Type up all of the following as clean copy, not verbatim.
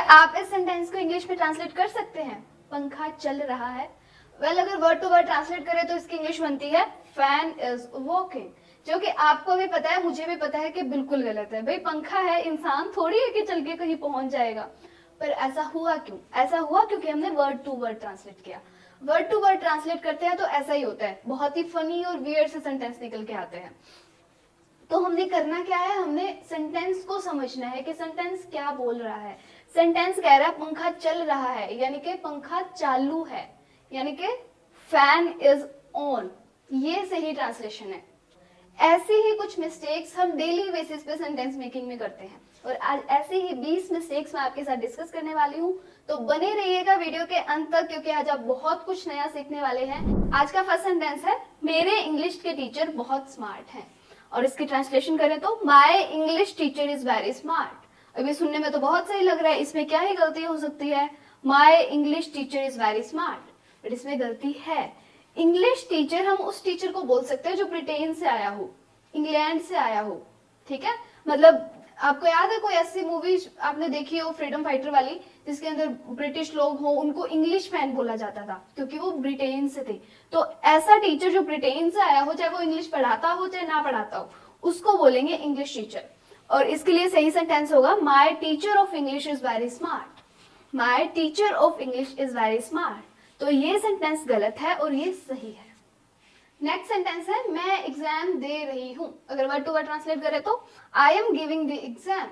आप इस सेंटेंस को इंग्लिश में ट्रांसलेट कर सकते हैं? पंखा चल रहा है। अगर वर्ड टू वर्ड ट्रांसलेट करें तो इसकी इंग्लिश बनती है फैन इज वर्किंग, जो कि आपको भी पता है, मुझे भी पता है कि बिल्कुल गलत है। भाई पंखा है, इंसान थोड़ी है कि चल के कहीं पहुंच जाएगा। पर ऐसा हुआ क्यों? ऐसा हुआ क्योंकि हमने वर्ड टू वर्ड ट्रांसलेट किया। वर्ड टू वर्ड ट्रांसलेट करते हैं तो ऐसा ही होता है, बहुत ही फनी और वियर्ड से सेंटेंस निकल के आते हैं। तो हमने करना क्या है, हमने सेंटेंस को समझना है कि सेंटेंस क्या बोल रहा है। सेंटेंस कह रहा है पंखा चल रहा है, यानी कि पंखा चालू है, यानी कि फैन इज ऑन। ये सही ट्रांसलेशन है। ऐसे ही कुछ मिस्टेक्स हम डेली बेसिस पे सेंटेंस मेकिंग में करते हैं और आज ऐसे ही 20 मिस्टेक्स मैं आपके साथ डिस्कस करने वाली हूँ। तो बने रहिएगा वीडियो के अंत तक, क्योंकि आज आप बहुत कुछ नया सीखने वाले हैं। आज का फर्स्ट सेंटेंस है, मेरे इंग्लिश के टीचर बहुत स्मार्ट हैं। और इसकी ट्रांसलेशन करें तो my English teacher is very smart. अभी सुनने में तो बहुत सही लग रहा है, इसमें क्या ही गलती हो सकती है? My English teacher is very smart, but इसमें गलती है। इंग्लिश टीचर हम उस टीचर को बोल सकते हैं जो ब्रिटेन से आया हो, इंग्लैंड से आया हो, ठीक है। मतलब आपको याद है कोई ऐसी मूवी आपने देखी हो फ्रीडम फाइटर वाली, जिसके अंदर ब्रिटिश लोग हो, उनको इंग्लिश मैन बोला जाता था क्योंकि वो ब्रिटेन से थे। तो ऐसा टीचर जो ब्रिटेन से आया हो, चाहे वो इंग्लिश पढ़ाता हो चाहे ना पढ़ाता हो, उसको बोलेंगे इंग्लिश टीचर। और इसके लिए सही सेंटेंस होगा my teacher of English is very smart. My teacher of English is very smart. तो ये सेंटेंस गलत है और ये सही है। नेक्स्ट सेंटेंस है, मैं एग्जाम दे रही हूँ। अगर वर्ड टू वर्ड ट्रांसलेट करें तो I am giving the exam.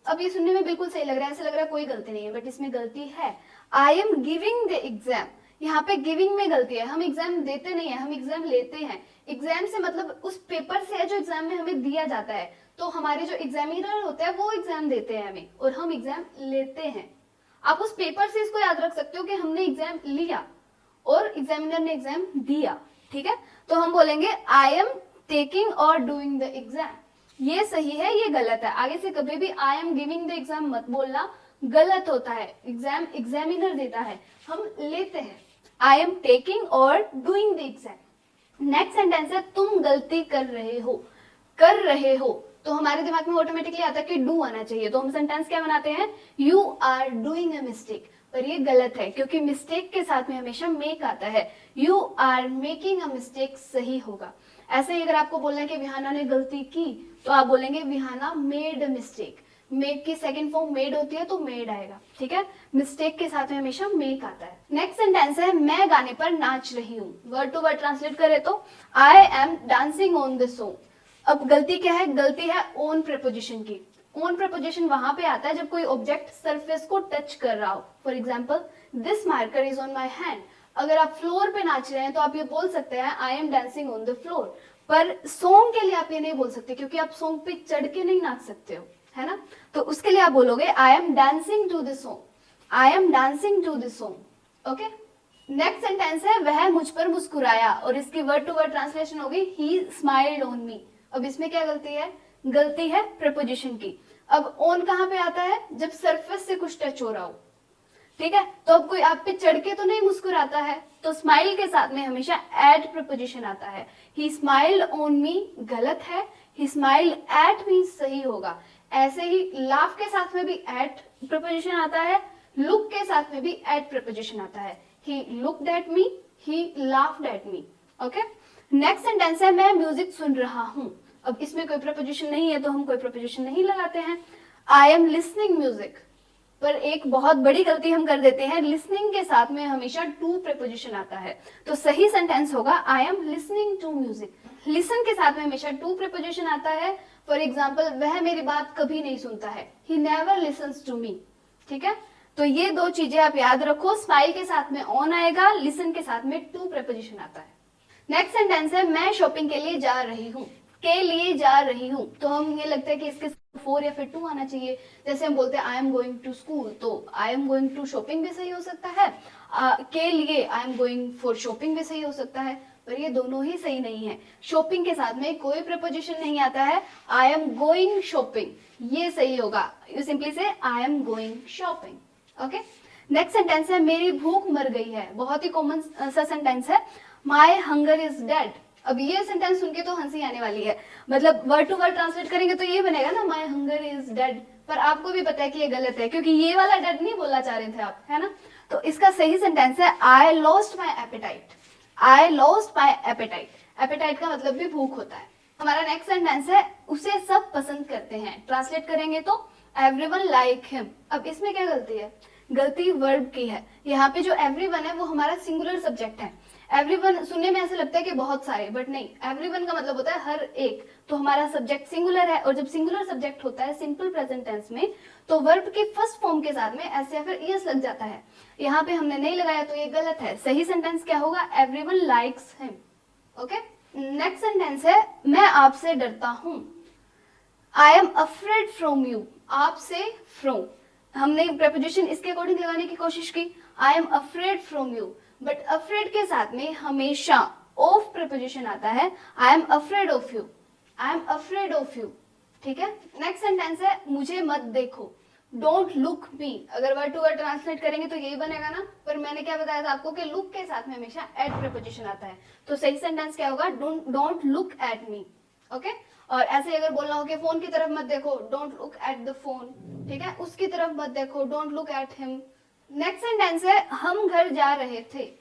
अब ये सुनने में बिल्कुल सही लग रहा है, ऐसा लग रहा है कोई गलती नहीं है, बट इसमें गलती है। I am giving the exam, यहाँ पे गिविंग में गलती है। हम एग्जाम देते नहीं है, हम एग्जाम लेते हैं। एग्जाम से मतलब उस पेपर से है जो एग्जाम में हमें दिया जाता है। तो हमारे जो एग्जामिनर होते हैं वो एग्जाम देते हैं हमें और हम एग्जाम लेते हैं। आप उस पेपर से इसको याद रख सकते हो कि हमने एग्जाम लिया और एग्जामिनर ने एग्जाम दिया, ठीक है। तो हम बोलेंगे आई एम टेकिंग और डूइंग द एग्जाम। ये सही है, ये गलत है। आगे से कभी भी I am giving the exam मत बोलना, गलत होता है। एग्जाम एग्जामिनर देता है, हम लेते हैं। आई एम टेकिंग और doing the exam. Next sentence है, तुम गलती कर रहे हो। कर रहे हो तो हमारे दिमाग में ऑटोमेटिकली आता है कि डू आना चाहिए, तो हम सेंटेंस क्या बनाते हैं, you are doing a mistake. पर ये गलत है क्योंकि मिस्टेक के साथ में हमेशा मेक आता है। You are making a mistake सही होगा। ऐसे ही अगर आपको बोलना है कि विहाना ने गलती की, तो आप बोलेंगे विहाना मेड अ मिस्टेक। मेक की सेकंड फॉर्म मेड होती है तो मेड आएगा, ठीक है। मिस्टेक के साथ में हमेशा मेक आता है। नेक्स्ट सेंटेंस है, मैं गाने पर नाच रही हूँ। वर्ड टू वर्ड ट्रांसलेट करें तो I am dancing on the song. अब गलती क्या है? गलती है ऑन प्रीपोजिशन की। ऑन प्रीपोजिशन वहां पे आता है जब कोई ऑब्जेक्ट सरफेस को टच कर रहा हो। For example, this marker is on my hand. अगर आप फ्लोर पे नाच रहे हैं तो आप ये बोल सकते हैं I am dancing on the floor. पर सॉन्ग के लिए आप ये नहीं बोल सकते क्योंकि आप सॉन्ग पे चढ़ के नहीं नाच सकते हो, है ना। तो उसके लिए आप बोलोगे I am dancing to the song. I am dancing to the song, okay. Next sentence है, वह मुझ पर मुस्कुराया। और इसकी वर्ड टू वर्ड ट्रांसलेशन होगी ही स्माइल्ड ऑन मी। अब इसमें क्या गलती है? गलती है प्रीपोजिशन की। अब ऑन कहां पे आता है? जब सरफेस से कुछ टच हो रहा हो, ठीक है। तो अब कोई आप पे चढ़ के तो नहीं मुस्कुराता है, तो स्माइल के साथ में हमेशा एट प्रीपोजिशन आता है। ही स्माइल्ड ऑन मी गलत है, ही स्माइल्ड एट मी सही होगा। ऐसे ही लाफ के साथ में भी एट प्रीपोजिशन आता है, लुक के साथ में भी एट प्रीपोजिशन आता है। He looked at me, he laughed at me, okay. Next sentence है, मैं म्यूजिक सुन रहा हूं। अब इसमें कोई प्रीपोजिशन नहीं है तो हम कोई प्रीपोजिशन नहीं लगाते हैं। I am listening music. पर एक बहुत बड़ी गलती हम कर देते हैं, लिसनिंग के साथ में हमेशा टू प्रीपोजिशन आता है। तो सही सेंटेंस होगा I am listening to music. Listen के साथ में हमेशा टू प्रीपोजिशन आता है। फॉर एग्जाम्पल, वह मेरी बात कभी नहीं सुनता है, he never listens to me, ठीक है। तो ये दो चीजें आप याद रखो, स्माइल के साथ में ऑन आएगा, लिसन के साथ में टू प्रीपोजिशन आता है। नेक्स्ट सेंटेंस है, मैं शॉपिंग के लिए जा रही हूँ। के लिए जा रही हूँ तो हम ये लगता है कि इसके 4 या फिर 2 आना चाहिए। जैसे हम बोलते हैं I am going to school, तो I am going to shopping भी सही हो सकता है। के लिए I am going for shopping भी सही हो सकता है, पर ये दोनों ही सही नहीं है। शॉपिंग के साथ में कोई प्रीपोजिशन नहीं आता है। आई एम गोइंग शॉपिंग ये सही होगा। यू सिंपली से आई am going shopping, okay. Next sentence है, मेरी भूख मर गई है। बहुत ही कॉमन सा सेंटेंस है, माई हंगर इज डेड। अब ये सेंटेंस सुन के तो हंसी आने वाली है, मतलब वर्ड टू वर्ड ट्रांसलेट करेंगे तो ये बनेगा ना, माई हंगर इज डेड, पर आपको भी पता है कि ये गलत है, क्योंकि ये वाला डेड नहीं बोलना चाह रहे थे आप, है ना। तो इसका सही सेंटेंस है I lost my appetite. I lost my appetite. Appetite का मतलब भी भूख होता है। हमारा नेक्स्ट सेंटेंस है उसे सब पसंद करते हैं। ट्रांसलेट करेंगे तो एवरीवन लाइक हिम। अब इसमें क्या गलती है? गलती वर्ब की है। यहाँ पे जो एवरीवन है वो हमारा सिंगुलर सब्जेक्ट है। एवरीवन सुनने में ऐसा लगता है कि बहुत सारे, बट नहीं, एवरीवन का मतलब होता है हर एक। तो हमारा सब्जेक्ट सिंगुलर है, और जब सिंगुलर सब्जेक्ट होता है सिंपल प्रेजेंट टेंस में, तो वर्ब के फर्स्ट फॉर्म के साथ में एस या फिर ईएस लग जाता है। यहाँ पे हमने नहीं लगाया तो ये गलत है। सही सेंटेंस क्या होगा? Everyone likes him. Okay, next sentence है मैं आपसे डरता हूं। I am afraid from you. आपसे फ्रॉम, हमने प्रेपोजिशन इसके अकॉर्डिंग लगाने की कोशिश की, I am afraid from you, but afraid के साथ में हमेशा ऑफ प्रेपोजिशन आता है। I am afraid of you. I am afraid of you. ठीक है। नेक्स्ट सेंटेंस है मुझे मत देखो। डोंट लुक मी। अगर वर्ड टू वर्ड ट्रांसलेट करेंगे तो यही बनेगा ना, पर मैंने क्या बताया था आपको कि लुक के साथ में हमेशा एट प्रेपोजिशन आता है। तो सही सेंटेंस क्या होगा? Don't look at me. Okay. और ऐसे अगर बोलना हो कि फोन की तरफ मत देखो, don't look at the phone. ठीक है। उसकी तरफ मत देखो, don't look at him. Next sentence है हम घर जा रहे थे।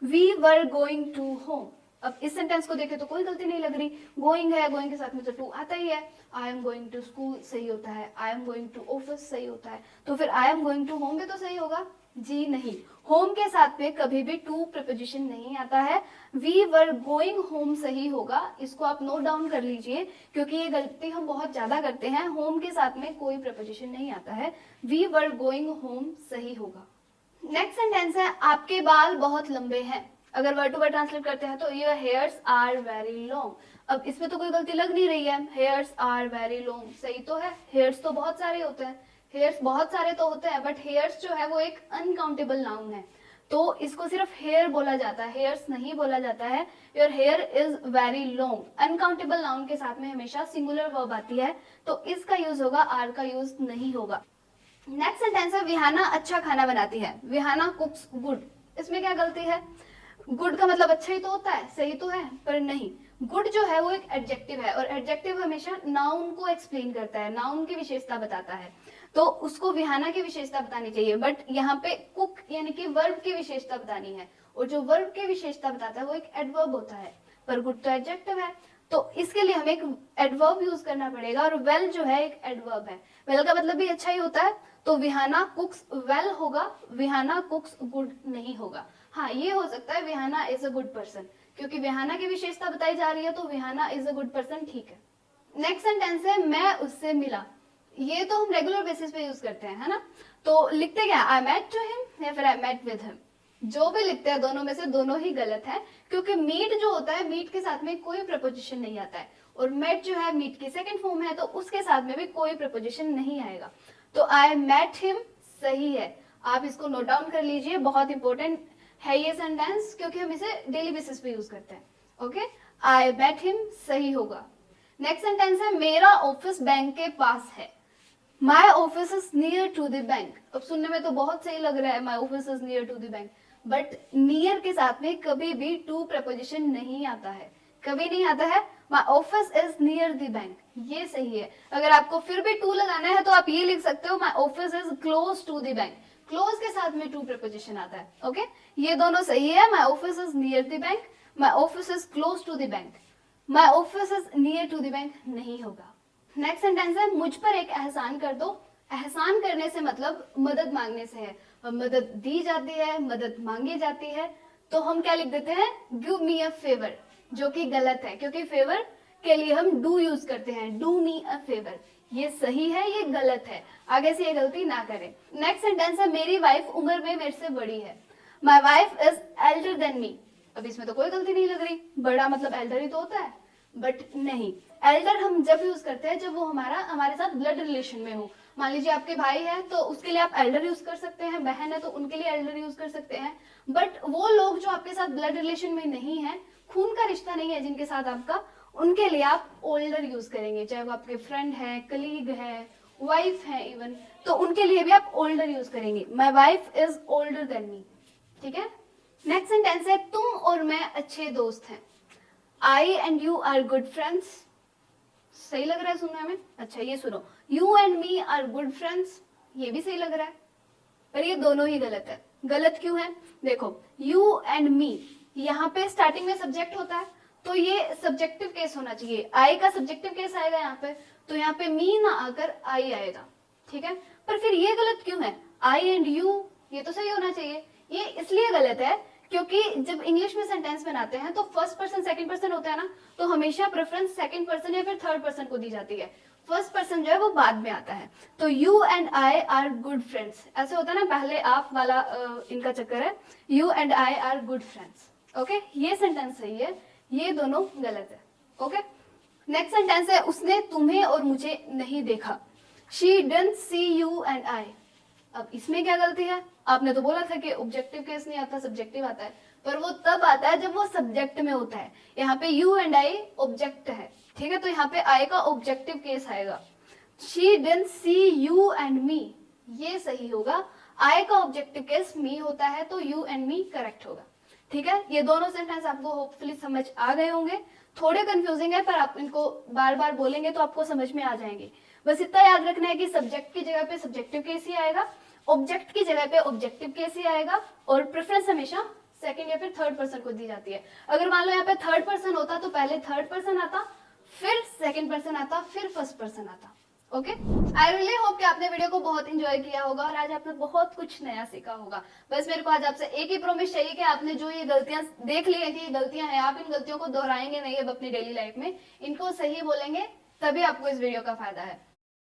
We were going to home. अब इस सेंटेंस को देखें तो कोई गलती नहीं लग रही। गोइंग है, गोइंग के साथ में तो टू आता ही है। I am going to school सही होता है, I am going to office सही होता है, तो फिर I am going to home भी तो सही होगा। जी नहीं, होम के साथ में कभी भी टू प्रीपोजिशन नहीं आता है। वी वर गोइंग होम सही होगा। इसको आप नोट डाउन कर लीजिए, क्योंकि ये गलती हम बहुत ज्यादा करते हैं। होम के साथ में कोई प्रीपोजिशन नहीं आता है। वी वर गोइंग होम सही होगा। नेक्स्ट सेंटेंस है आपके बाल बहुत लंबे हैं। अगर वर्ड टू वर्ड ट्रांसलेट करते हैं तो your hairs are very long. अब इसमें तो कोई गलती लग नहीं रही है। हेयर्स आर वेरी लॉन्ग सही तो है। हेयर्स तो बहुत सारे होते हैं, हेयर्स बहुत सारे तो होते हैं, बट हेयर्स जो है वो एक अनकाउंटेबल नाउन है, तो इसको सिर्फ हेयर बोला जाता है, हेयर्स नहीं बोला जाता है। Your here is very long. Uncountable noun के साथ में हमेशा सिंगुलर वर्ब आती है, तो इसका यूज होगा, आर का यूज नहीं होगा। नेक्स्ट सेंटेंस है विहाना अच्छा खाना बनाती है। विहाना कुक्स गुड। इसमें क्या गलती है? गुड का मतलब अच्छा ही तो होता है, सही तो है, पर नहीं। गुड जो है वो एक एडजेक्टिव है, और एडजेक्टिव हमेशा नाउन को एक्सप्लेन करता है, नाउन की विशेषता बताता है, तो उसको विहाना की विशेषता बतानी चाहिए। बट यहाँ पे कुक यानी कि वर्ब की विशेषता बतानी है, और जो वर्ब की विशेषता बताता है वो एक एडवर्ब होता है, पर गुड तो एडजेक्टिव है, तो इसके लिए हमें एक एडवर्ब यूज करना पड़ेगा, और वेल जो है एक एडवर्ब है। वेल का मतलब भी अच्छा ही होता है, तो विहाना कुक्स वेल होगा, विहाना कुक्स गुड नहीं होगा। हाँ, ये हो सकता है विहाना इज अ गुड पर्सन, क्योंकि विहाना की विशेषता बताई जा रही है, तो विहाना इज अ गुड पर्सन ठीक है। नेक्स्ट सेंटेंस है मैं उससे मिला। ये तो हम रेगुलर बेसिस पे यूज करते हैं, है ना। तो लिखते क्या? आई मेट टू हिम या फिर आई मेट विद हिम। जो भी लिखते हैं दोनों में से दोनों ही गलत है, क्योंकि मीट जो होता है, मीट के साथ में कोई प्रपोजिशन नहीं आता है, और मेट जो है मीट की सेकंड फॉर्म है, तो उसके साथ में भी कोई प्रपोजिशन नहीं आएगा। तो आई मेट हिम सही है। आप इसको नोट डाउन कर लीजिए, बहुत इंपॉर्टेंट है ये सेंटेंस, क्योंकि हम इसे डेली बेसिस पे यूज करते हैं। ओके, आई मेट हिम सही होगा। नेक्स्ट सेंटेंस है मेरा ऑफिस बैंक के पास है। My office is near to the bank. अब सुनने में तो बहुत सही लग रहा है, my office is near to the bank, but near के साथ में कभी भी टू प्रपोजिशन नहीं आता है, कभी नहीं आता है। My office is near the bank, ये सही है। अगर आपको फिर भी टू लगाना है तो आप ये लिख सकते हो, my office is close to the bank. Close के साथ में टू प्रपोजिशन आता है। ओके, ये दोनों सही है। My office is near the bank, my office is close to the bank. My office is near to the bank नहीं होगा। नेक्स्ट सेंटेंस है मुझ पर एक एहसान कर दो। एहसान करने से मतलब मदद मांगने से है, मदद दी जाती है, मदद मांगी जाती है, तो हम क्या लिख देते हैं? गिव मी अ फेवर, जो कि गलत है, क्योंकि फेवर के लिए हम डू यूज करते हैं, डू मी अ फेवर। ये सही है, ये गलत है, आगे से ये गलती ना करें। नेक्स्ट सेंटेंस है मेरी वाइफ उम्र में मेरे से बड़ी है। My wife is Elder than me. अब इसमें तो कोई गलती नहीं लग रही, बड़ा मतलब एल्डर ही तो होता है, बट नहीं। एल्डर हम जब यूज करते हैं जब वो हमारे साथ ब्लड रिलेशन में हो। मान लीजिए आपके भाई है तो उसके लिए आप एल्डर यूज कर सकते हैं, बहन है तो उनके लिए एल्डर यूज कर सकते हैं, बट वो लोग जो आपके साथ ब्लड रिलेशन में नहीं है, खून का रिश्ता नहीं है जिनके साथ आपका, उनके लिए आप ओल्डर यूज करेंगे, चाहे वो आपके फ्रेंड है, कलीग है, वाइफ है इवन, तो उनके लिए भी आप ओल्डर यूज करेंगे। My wife is older than me. ठीक है। नेक्स्ट सेंटेंस है तुम और मैं अच्छे दोस्त हैं। I and you are good friends, सही लग रहा है सुनने में? अच्छा ये सुनो, you and me are good friends, ये भी सही लग रहा है, पर ये दोनों ही गलत है। गलत क्यों है? देखो यू एंड मी, यहाँ पे स्टार्टिंग में सब्जेक्ट होता है, तो ये सब्जेक्टिव केस होना चाहिए, आई का सब्जेक्टिव केस आएगा यहाँ पे, तो यहाँ पे मी ना आकर आई आएगा, ठीक है। पर फिर ये गलत क्यों है? आई एंड यू, ये तो सही होना चाहिए। ये इसलिए गलत है क्योंकि जब इंग्लिश में सेंटेंस बनाते हैं तो फर्स्ट पर्सन सेकंड पर्सन होता है ना, तो हमेशा प्रेफरेंस सेकंड पर्सन या फिर थर्ड पर्सन को दी जाती है, फर्स्ट पर्सन जो है वो बाद में आता है। तो you and I R good friends ऐसे होता है ना, पहले आप वाला इनका चक्कर है, you and I R good friends. Okay, ये सेंटेंस सही है, ये दोनों गलत है। ओके, नेक्स्ट सेंटेंस है, उसने तुम्हें और मुझे नहीं देखा, she didn't see you and I. अब इसमें क्या गलती है? आपने तो बोला था कि ऑब्जेक्टिव केस नहीं आता, सब्जेक्टिव आता है, पर वो तब आता है जब वो सब्जेक्ट में होता है। यहाँ पे यू एंड आई ऑब्जेक्ट है, ठीक है, तो यहाँ पे आई का ऑब्जेक्टिव केस आएगा। She didn't see you and मी, ये सही होगा। आई का ऑब्जेक्टिव केस मी होता है, तो यू एंड मी करेक्ट होगा, ठीक है। ये दोनों सेंटेंस आपको होपफुली समझ आ गए होंगे। थोड़े कंफ्यूजिंग है, पर आप इनको बार बार बोलेंगे तो आपको समझ में आ जाएंगे। बस इतना याद रखना है कि सब्जेक्ट की जगह पे सब्जेक्टिव केस ही आएगा, ऑब्जेक्ट की जगह पे ऑब्जेक्टिव केस ही आएगा, और प्रेफरेंस हमेशा सेकंड या फिर थर्ड पर्सन को दी जाती है। अगर मान लो यहाँ पे थर्ड पर्सन होता तो पहले थर्ड पर्सन आता, फिर सेकंड पर्सन आता, फिर फर्स्ट पर्सन आता। ओके, आई रियली होप कि आपने वीडियो को बहुत एंजॉय किया होगा और आज आपने बहुत कुछ नया सीखा होगा। बस मेरे को आज आपसे एक ही प्रॉमिस चाहिए कि आपने जो ये गलतियां देख ली है कि ये गलतियां हैं, आप इन गलतियों को दोहराएंगे नहीं अब अपनी डेली लाइफ में, इनको सही बोलेंगे, तभी आपको इस वीडियो का फायदा है।